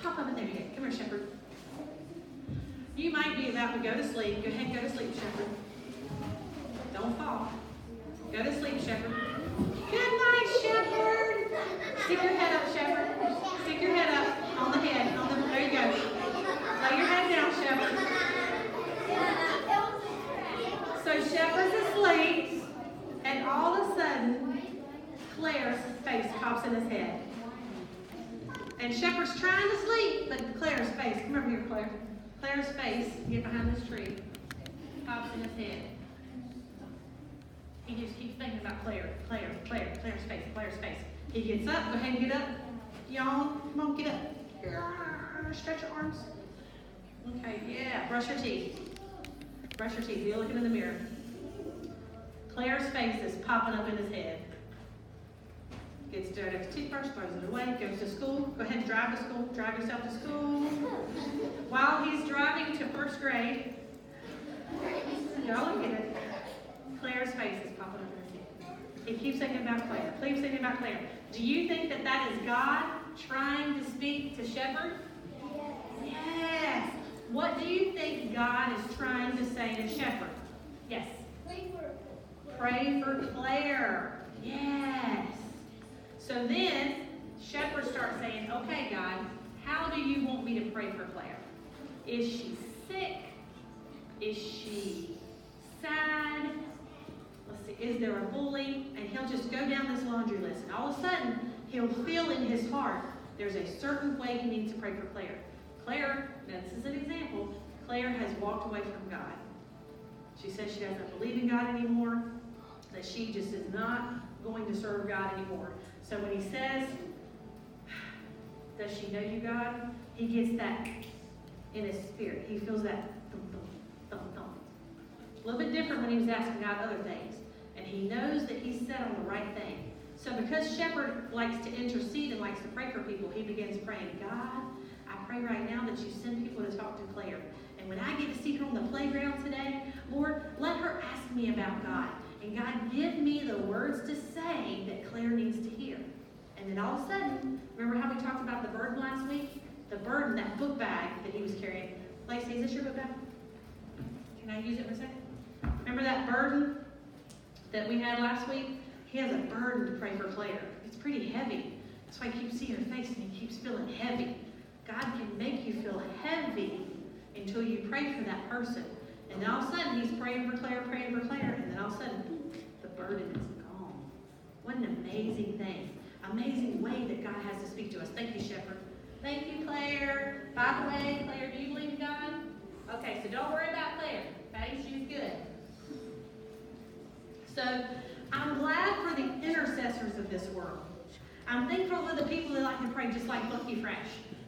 Pop up in there. Come here, Shepherd. You might be about to go to sleep. Go ahead and go to sleep, Shepherd. Don't fall. Go to sleep, Shepherd. Good night, Shepherd. Stick your head up, Shepherd. Stick your head up on the head. There you go. Lay your head down, Shepherd. So Shepherd's asleep, and all of a sudden, Claire's face pops in his head. And Shepherd's trying to sleep, but Claire's face, come over here, Claire. Claire's face, get behind this tree, pops in his head. He just keeps thinking about Claire's face. He gets up, go ahead and get up. Yawn, come on, get up. Stretch your arms. Okay, yeah, brush your teeth. Brush your teeth, you're looking in the mirror. Claire's face is popping up in his head. Gets dirty with toothbrush, throws it away, goes to school. Go ahead and drive to school. Drive yourself to school. While he's driving to first grade, y'all look at it. Claire's face is popping up in his head. He keeps thinking about Claire. Keeps thinking about Claire. Do you think that that is God trying to speak to Shepherd? Yes. What do you think God is trying to say to Shepherd? Yes. Pray for Claire. Yes. So then, Shepherd starts saying, okay, God, how do you want me to pray for Claire? Is she sick? Is she sad? Let's see, is there a bully? And he'll just go down this laundry list. And all of a sudden, he'll feel in his heart there's a certain way he needs to pray for Claire. Claire, now this is an example, Claire has walked away from God. She says she doesn't believe in God anymore, that she just is not going to serve God anymore. So when he says, does she know you, God? He gets that in his spirit. He feels that thump, thump, thump, thump. A little bit different when he was asking God other things. And he knows that he's set on the right thing. So because Shepherd likes to intercede and likes to pray for people, he begins praying, God, I pray right now that you send people to talk to Claire. And when I get to see her on the playground today, Lord, let her ask me about God. And God, give me the words to say that Claire needs to hear. And then all of a sudden, remember how we talked about the burden last week? The burden, that book bag that he was carrying. Lacey, is this your book bag? Can I use it for a second? Remember that burden that we had last week? He has a burden to pray for Claire. It's pretty heavy. That's why I keep seeing her face and he keeps feeling heavy. God can make you feel heavy until you pray for that person. And then all of a sudden, he's praying for Claire, and then all of a sudden, the burden is gone. What an amazing thing. Amazing way that God has to speak to us. Thank you, Shepherd. Thank you, Claire. By the way, Claire, do you believe in God? Okay, so don't worry about Claire. Okay, she's good. So, I'm glad for the intercessors of this world. I'm thankful for the people that like to pray just like Lucky Fresh.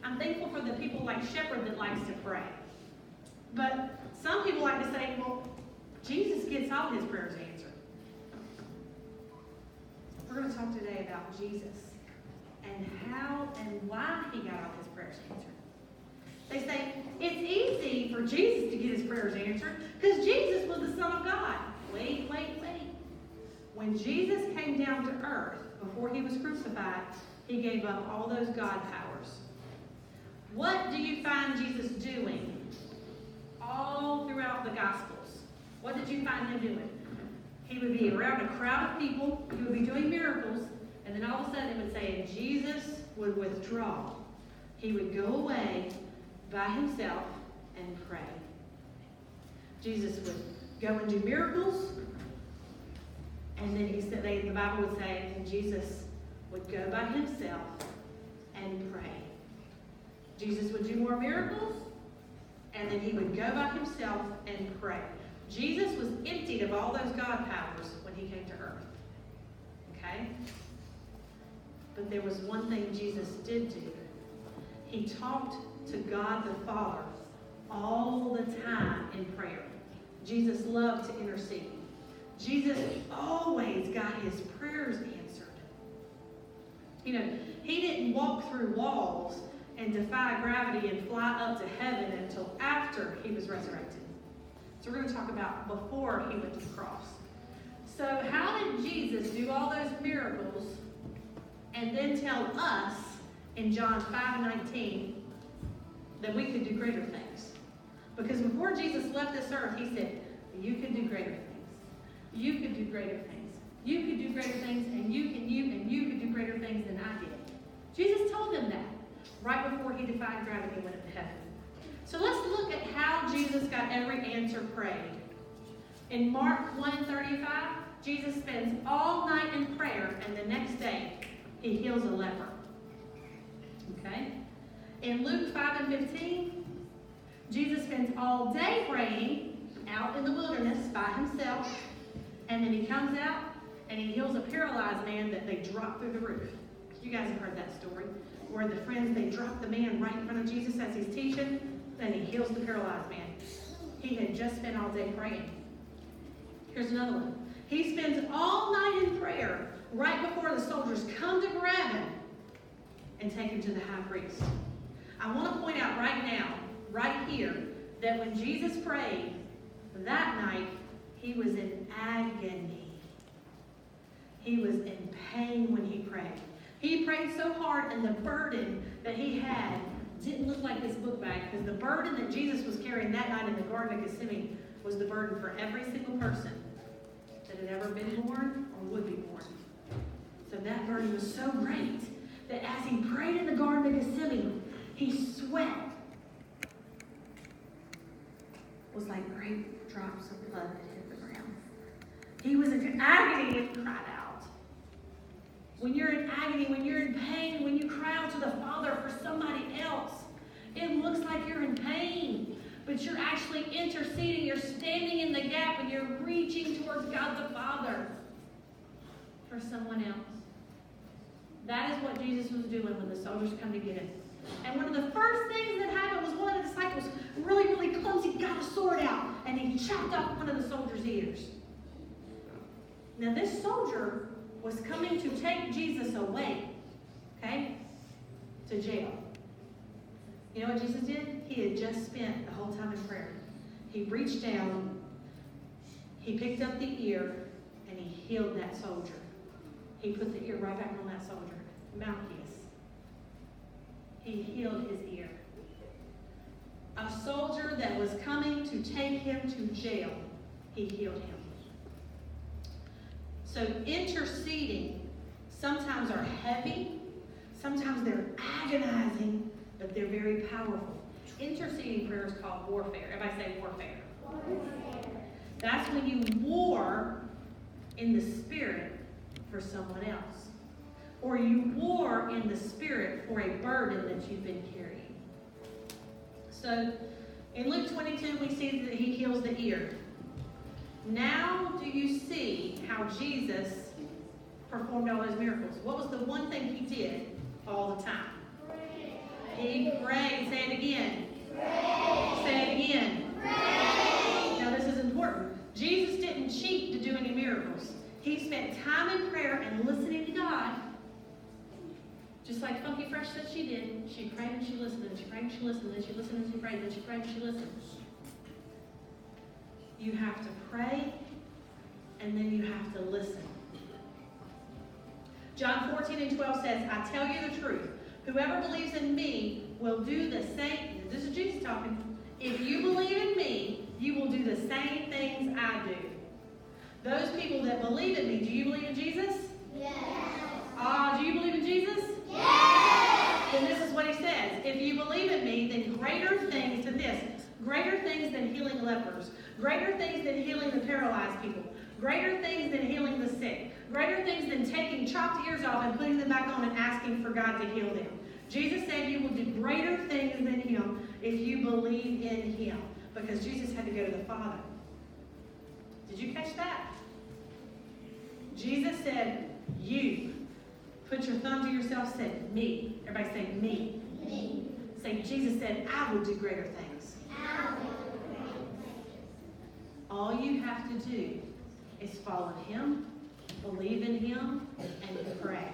I'm thankful for the people like Shepherd that likes to pray. But some people like to say, well, Jesus gets all his prayers answered. We're going to talk today about Jesus and how and why he got all his prayers answered. They say, it's easy for Jesus to get his prayers answered because Jesus was the Son of God. Wait. When Jesus came down to earth before he was crucified, he gave up all those God powers. What do you find Jesus doing all throughout the Gospels? What did you find him doing? He would be around a crowd of people, he would be doing miracles, and then all of a sudden it would say, and Jesus would withdraw. He would go away by himself and pray. Jesus would go and do miracles, and then the Bible would say, and Jesus would go by himself and pray. Jesus would do more miracles, and then he would go by himself and pray. Jesus was emptied of all those God powers when he came to earth. Okay? But there was one thing Jesus did do. He talked to God the Father all the time in prayer. Jesus loved to intercede. Jesus always got his prayers answered. You know, he didn't walk through walls and defy gravity and fly up to heaven until after he was resurrected. So we're going to talk about before he went to the cross. So how did Jesus do all those miracles and then tell us in John 5:19 that we could do greater things. Because before Jesus left this earth, he said, you could do greater things. You could do greater things. You could do greater things, and you could do greater things than I did. Jesus told them that right before he defied gravity and went up to heaven. So let's look at how Jesus got every answer prayed. In Mark 1:35, Jesus spends all night in prayer, and the next day, he heals a leper. Okay? In Luke 5:15, Jesus spends all day praying out in the wilderness by himself, and then he comes out and he heals a paralyzed man that they dropped through the roof. You guys have heard that story, where the friends, they dropped the man right in front of Jesus as he's teaching, and he heals the paralyzed man. He had just spent all day praying. Here's another one. He spends all night in prayer right before the soldiers come to grab him and take him to the high priest. I want to point out right now, right here, that when Jesus prayed that night, he was in agony. He was in pain when he prayed. He prayed so hard, and the burden that he had didn't look like this book bag, because the burden that Jesus was carrying that night in the Garden of Gethsemane was the burden for every single person that had ever been born or would be born. So that burden was so great that as he prayed in the Garden of Gethsemane, his sweat was like great drops of blood that hit the ground. He was in agony and cried out. When you're in agony, when you're in pain, when you cry out to the Father for somebody else, it looks like you're in pain, but you're actually interceding. You're standing in the gap, and you're reaching towards God the Father for someone else. That is what Jesus was doing when the soldiers come to get him. And one of the first things that happened was one of the disciples, really, really clumsy, got a sword out, and he chopped off one of the soldier's ears. Now this soldier was coming to take Jesus away, okay, to jail. You know what Jesus did? He had just spent the whole time in prayer. He reached down, he picked up the ear, and he healed that soldier. He put the ear right back on that soldier, Malchus. He healed his ear. A soldier that was coming to take him to jail, he healed him. So interceding sometimes are heavy, sometimes they're agonizing, but they're very powerful. Interceding prayer is called warfare. Everybody say warfare. Warfare. That's when you war in the spirit for someone else. Or you war in the spirit for a burden that you've been carrying. So in Luke 22, we see that he heals the ear. Now do you see how Jesus performed all those miracles? What was the one thing he did all the time? He prayed. Say it again. Pray. Say it again. Pray. Now this is important. Jesus didn't cheat to do any miracles. He spent time in prayer and listening to God. Just like Funky Fresh said she did. She prayed and she listened, and she prayed and she listened, and she listened and she prayed, and she prayed and she listened. You have to pray, and then you have to listen. John 14:12 says, I tell you the truth. Whoever believes in me will do the same. This is Jesus talking. If you believe in me, you will do the same things I do. Those people that believe in me, do you believe in Jesus? Yes. Do you believe in Jesus? Yes. Then this is what he says. If you believe in me, then greater things than this. Greater things than healing lepers. Greater things than healing the paralyzed people. Greater things than healing the sick. Greater things than taking chopped ears off and putting them back on and asking for God to heal them. Jesus said you will do greater things than him if you believe in him. Because Jesus had to go to the Father. Did you catch that? Jesus said, you. Put your thumb to yourself, said, me. Everybody say, me. Me. Say, Jesus said, I will do greater things. All you have to do is follow him, believe in him, and pray.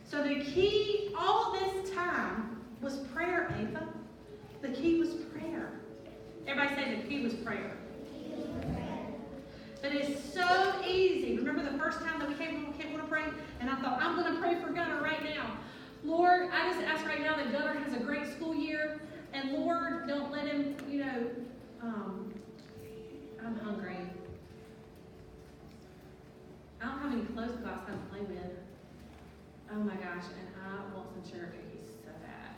So the key all this time was prayer, Ava. The key was prayer. Everybody say the key was prayer. But it's so easy. Remember the first time that we came to Wannapray, and I thought, I'm going to pray for Gunner right now. Lord, I just ask right now that Gunner has a great school year, and And Lord, don't let him, I'm hungry. I don't have any clothes to go outside and play with. Oh my gosh, and I want some sugar cookies so bad.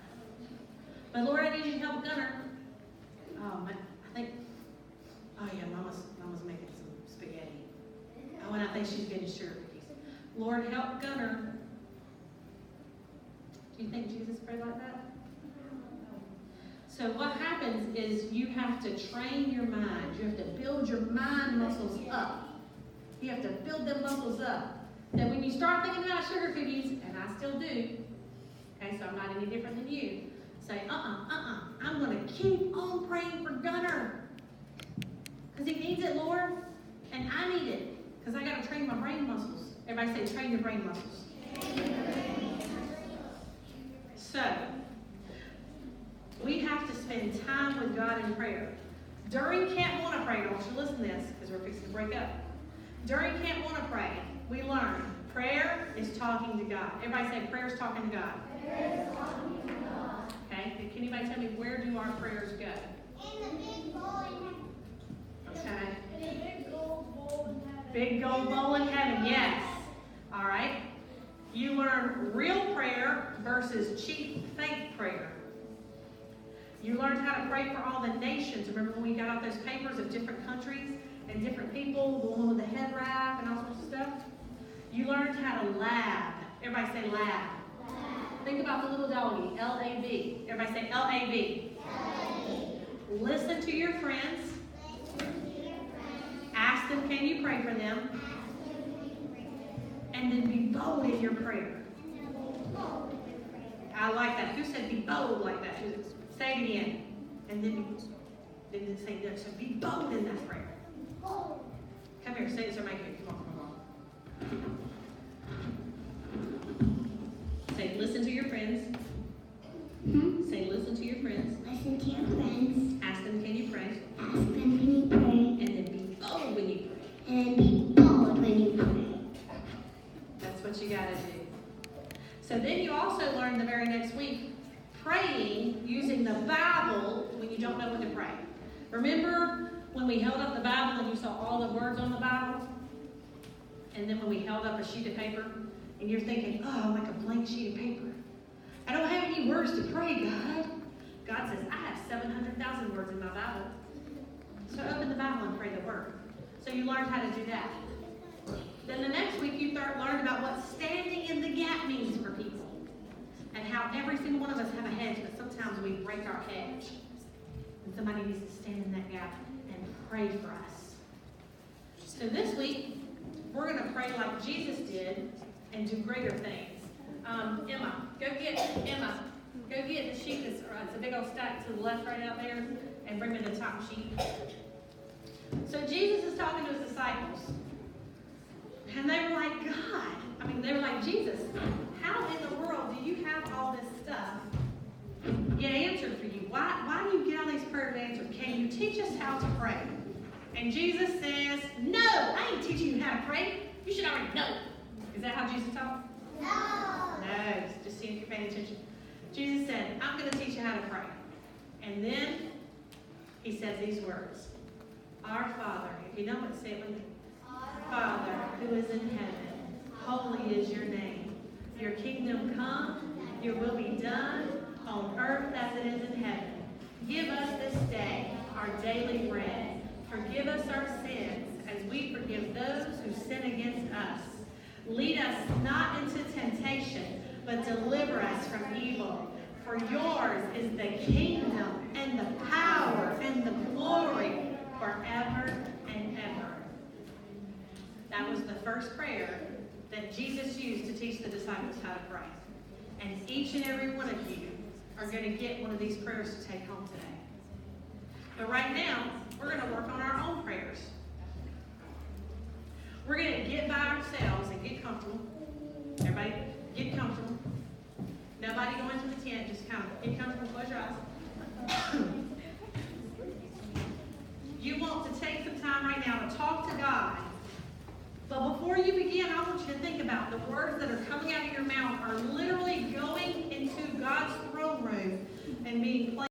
But Lord, I need you to help Gunner. Oh, Mama's making some spaghetti. Oh, and I think she's getting sugar cookies. Lord, help Gunner. Do you think Jesus prayed like that? So what happens is you have to train your mind. You have to build your mind muscles up. You have to build them muscles up. That when you start thinking about sugar cookies, and I still do, okay, so I'm not any different than you, say, I'm going to keep on praying for Gunner. Because he needs it, Lord, and I need it. Because I got to train my brain muscles. Everybody say, train your brain muscles. So, we have to spend time with God in prayer. During Camp Wannapray, I want you to listen to this, because we're fixing to break up. During Camp Wannapray, we learned prayer is talking to God. Everybody say, prayer is talking to God. Prayer is talking to God. Okay, can anybody tell me, where do our prayers go? In the big bowl in heaven. Okay. In the big gold bowl in heaven. Big gold bowl in heaven, yes. All right. You learn real prayer versus cheap, fake prayer. You learned how to pray for all the nations. Remember when we got out those papers of different countries and different people, the one with the head wrap and all sorts of stuff? You learned how to lab. Everybody say lab. Lab. Think about the little doggy, L-A-B. Everybody say L-A-B. Lab. Listen to your friends. Listen to your friends. Ask them, can you pray for them? Ask them, can you pray for them? And then be bold in your prayer. And then be bold in your prayer. I like that. Who said be bold like that? Say it again. And then say no. So be bold in that prayer. Bold. Come here, say this or make it. Come on. Say, listen to your friends. Say, listen to your friends. Listen to your friends. Ask them, can you pray? Ask them, can you pray? And then be bold when you pray. And be bold when you pray. That's what you got to do. So then you also learn the very next week, praying using the Bible when you don't know what to pray. Remember when we held up the Bible and you saw all the words on the Bible? And then when we held up a sheet of paper and you're thinking, oh, like a blank sheet of paper. I don't have any words to pray, God. God says, I have 700,000 words in my Bible. So open the Bible and pray the word. So you learned how to do that. Then the next week you learned about what standing in the gap means for people. And how every single one of us have a hedge, but sometimes we break our hedge. And somebody needs to stand in that gap and pray for us. So this week, we're going to pray like Jesus did and do greater things. Emma, go get the sheet that's it's a big old stack to the left right out there, and bring me the top sheet. So Jesus is talking to his disciples. And they were like, they were like, Jesus, how in the world do you have all this stuff get answered for you? Why do you get all these prayers answered? Can you teach us how to pray? And Jesus says, no, I ain't teaching you how to pray. You should already know. Is that how Jesus talked? No, just seeing if you're paying attention. Jesus said, I'm going to teach you how to pray. And then he says these words. Our Father, if you know it, say it with me. Father, who is in heaven, holy is your name. Your kingdom come, your will be done on earth as it is in heaven. Give us this day our daily bread. Forgive us our sins as we forgive those who sin against us. Lead us not into temptation, but deliver us from evil. For yours is the kingdom and the power and the glory forever and ever. That was the first prayer that Jesus used to teach the disciples how to pray. And each and every one of you are going to get one of these prayers to take home today. But right now, we're going to work on our own prayers. We're going to get by ourselves and get comfortable. Everybody, get comfortable. Nobody go into the tent, just kind of get comfortable, close your eyes. You want to take some time right now to talk to God. But before you begin, I want you to think about the words that are coming out of your mouth are literally going into God's throne room and being placed.